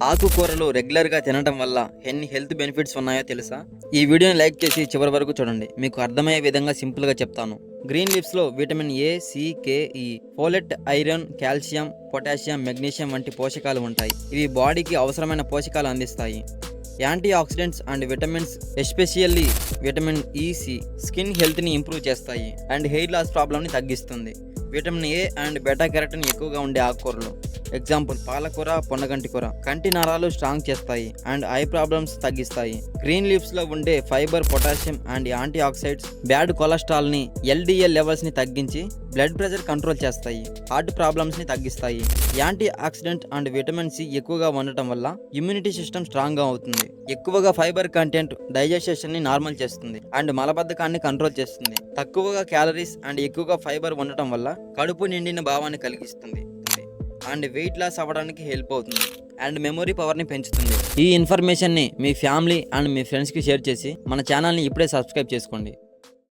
ఆకుకూరలు రెగ్యులర్గా తినడం వల్ల ఎన్ని హెల్త్ బెనిఫిట్స్ ఉన్నాయో తెలుసా? ఈ వీడియోని లైక్ చేసి చివరి వరకు చూడండి. మీకు అర్థమయ్యే విధంగా సింపుల్గా చెప్తాను. గ్రీన్ లీవ్స్లో vitamin A, C, K, E, folate, iron, calcium, potassium, magnesium వంటి పోషకాలు ఉంటాయి. ఇవి బాడీకి అవసరమైన పోషకాలు అందిస్తాయి. Antioxidants and vitamins, especially vitamin E, C, skin హెల్త్ని ఇంప్రూవ్ చేస్తాయి అండ్ హెయిర్ లాస్ ప్రాబ్లమ్ని తగ్గిస్తుంది. Vitamin A and beta carotene ఎక్కువగా ఉండే ఆకుకూరలు ఎగ్జాంపుల్ పాలకూర, పొన్నగంటి కూర కంటి నరాలు స్ట్రాంగ్ చేస్తాయి అండ్ ఐ ప్రాబ్లమ్స్ తగ్గిస్తాయి. గ్రీన్ లీవ్స్ లో ఉండే fibre, potassium and anti oxides bad cholesterol ని, ఎల్డిఎల్ లెవెల్స్ ని తగ్గించి బ్లడ్ ప్రెషర్ కంట్రోల్ చేస్తాయి, హార్ట్ ప్రాబ్లమ్స్ ని తగ్గిస్తాయి. Antioxidant and vitamin C ఎక్కువగా ఉండటం వల్ల ఇమ్యూనిటీ సిస్టమ్ స్ట్రాంగ్ గా అవుతుంది. ఎక్కువగా ఫైబర్ కంటెంట్ డైజెషన్ ని నార్మల్ చేస్తుంది అండ్ మలబద్ధకాన్ని కంట్రోల్ చేస్తుంది. తక్కువగా క్యాలరీస్ అండ్ ఎక్కువగా ఫైబర్ ఉండటం వల్ల కడుపు నిండిన భావాన్ని కలిగిస్తుంది అండ్ వెయిట్ లాస్ అవ్వడానికి హెల్ప్ అవుతుంది అండ్ మెమొరీ పవర్ని పెంచుతుంది. ఈ ఇన్ఫర్మేషన్ని మీ ఫ్యామిలీ అండ్ మీ ఫ్రెండ్స్కి షేర్ చేసి మన ఛానల్ని ఇప్పుడే సబ్స్క్రైబ్ చేసుకోండి.